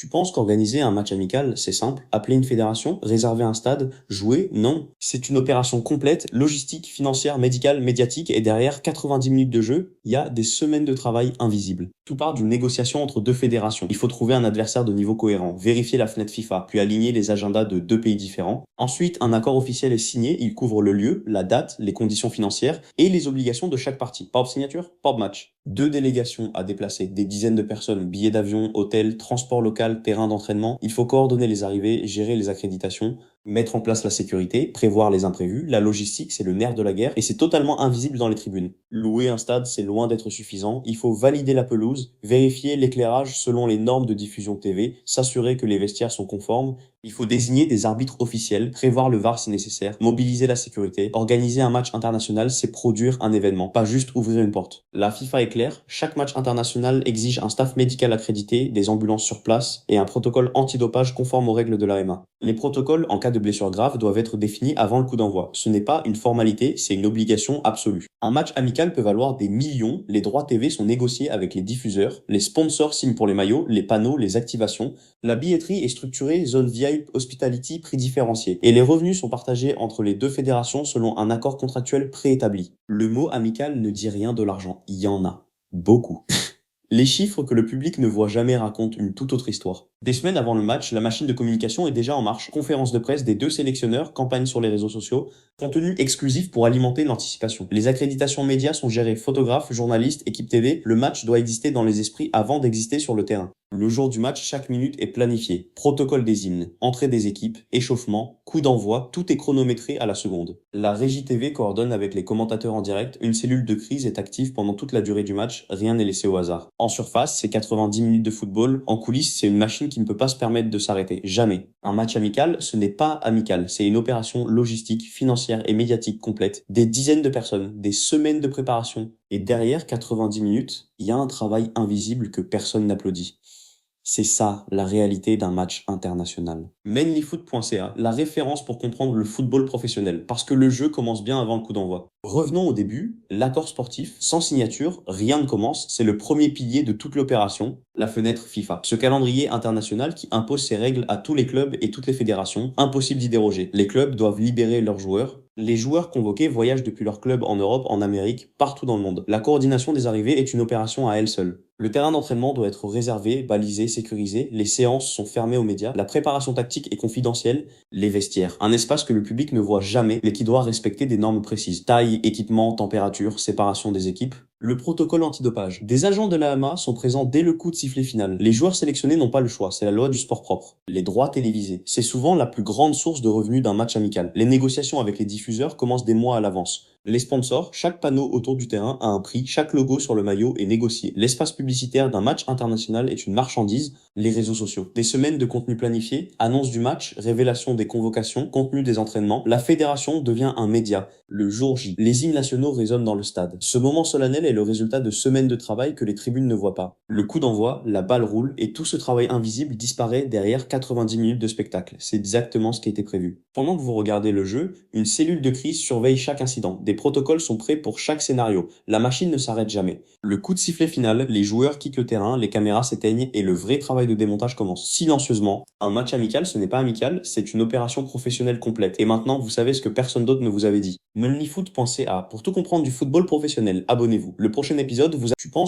Tu penses qu'organiser un match amical, c'est simple? Appeler une fédération? Réserver un stade? Jouer? Non. C'est une opération complète, logistique, financière, médicale, médiatique, et derrière 90 minutes de jeu, il y a des semaines de travail invisibles. Tout part d'une négociation entre deux fédérations. Il faut trouver un adversaire de niveau cohérent, vérifier la fenêtre FIFA, puis aligner les agendas de deux pays différents. Ensuite, un accord officiel est signé, il couvre le lieu, la date, les conditions financières et les obligations de chaque partie. Pas de signature, pas de match. Deux délégations à déplacer, des dizaines de personnes, billets d'avion, hôtels, transport local, terrain d'entraînement. Il faut coordonner les arrivées, gérer les accréditations, mettre en place la sécurité, prévoir les imprévus. La logistique, c'est le nerf de la guerre et c'est totalement invisible dans les tribunes. Louer un stade, c'est loin d'être suffisant. Il faut valider la pelouse, vérifier l'éclairage selon les normes de diffusion TV, s'assurer que les vestiaires sont conformes. Il faut désigner des arbitres officiels, prévoir le VAR si nécessaire, mobiliser la sécurité. Organiser un match international, c'est produire un événement, pas juste ouvrir une porte. La FIFA est claire, chaque match international exige un staff médical accrédité, des ambulances sur place et un protocole antidopage conforme aux règles de l'AMA. Les protocoles en cas de blessure grave doivent être définis avant le coup d'envoi. Ce n'est pas une formalité, c'est une obligation absolue. Un match amical peut valoir des millions, les droits TV sont négociés avec les diffuseurs, les sponsors signent pour les maillots, les panneaux, les activations. La billetterie est structurée, zone VIP, hospitality, prix différenciés. Et les revenus sont partagés entre les deux fédérations selon un accord contractuel préétabli. Le mot amical ne dit rien de l'argent. Il y en a. Beaucoup. Les chiffres que le public ne voit jamais racontent une toute autre histoire. Des semaines avant le match, la machine de communication est déjà en marche. Conférence de presse des deux sélectionneurs, campagne sur les réseaux sociaux, contenu exclusif pour alimenter l'anticipation. Les accréditations médias sont gérées photographes, journalistes, équipe TV. Le match doit exister dans les esprits avant d'exister sur le terrain. Le jour du match, chaque minute est planifiée. Protocole des hymnes, entrée des équipes, échauffement, coup d'envoi, tout est chronométré à la seconde. La régie TV coordonne avec les commentateurs en direct. Une cellule de crise est active pendant toute la durée du match. Rien n'est laissé au hasard. En surface, c'est 90 minutes de football. En coulisses, c'est une machine qui ne peut pas se permettre de s'arrêter. Jamais. Un match amical, ce n'est pas amical. C'est une opération logistique, financière et médiatique complète. Des dizaines de personnes, des semaines de préparation. Et derrière 90 minutes, il y a un travail invisible que personne n'applaudit. C'est ça, la réalité d'un match international. Mainlyfoot.ca, la référence pour comprendre le football professionnel, parce que le jeu commence bien avant le coup d'envoi. Revenons au début, l'accord sportif, sans signature, rien ne commence, c'est le premier pilier de toute l'opération, la fenêtre FIFA. Ce calendrier international qui impose ses règles à tous les clubs et toutes les fédérations, impossible d'y déroger. Les clubs doivent libérer leurs joueurs. Les joueurs convoqués voyagent depuis leur club en Europe, en Amérique, partout dans le monde. La coordination des arrivées est une opération à elle seule. Le terrain d'entraînement doit être réservé, balisé, sécurisé. Les séances sont fermées aux médias. La préparation tactique est confidentielle. Les vestiaires. Un espace que le public ne voit jamais, mais qui doit respecter des normes précises. Taille, équipement, température, séparation des équipes. Le protocole antidopage. Des agents de l'AMA sont présents dès le coup de sifflet final. Les joueurs sélectionnés n'ont pas le choix, c'est la loi du sport propre. Les droits télévisés. C'est souvent la plus grande source de revenus d'un match amical. Les négociations avec les diffuseurs commencent des mois à l'avance. Les sponsors, chaque panneau autour du terrain a un prix, chaque logo sur le maillot est négocié. L'espace publicitaire d'un match international est une marchandise, les réseaux sociaux. Des semaines de contenu planifié, annonce du match, révélation des convocations, contenu des entraînements. La fédération devient un média. Le jour J, les hymnes nationaux résonnent dans le stade. Ce moment solennel est le résultat de semaines de travail que les tribunes ne voient pas. Le coup d'envoi, la balle roule et tout ce travail invisible disparaît derrière 90 minutes de spectacle. C'est exactement ce qui était prévu. Pendant que vous regardez le jeu, une cellule de crise surveille chaque incident. Des protocoles sont prêts pour chaque scénario. La machine ne s'arrête jamais. Le coup de sifflet final, les joueurs quittent le terrain, les caméras s'éteignent et le vrai travail de démontage commence silencieusement. Un match amical, ce n'est pas amical, c'est une opération professionnelle complète. Et maintenant, vous savez ce que personne d'autre ne vous avait dit. Moneyfoot.ca. Pour tout comprendre du football professionnel, abonnez-vous. Le prochain épisode, tu penses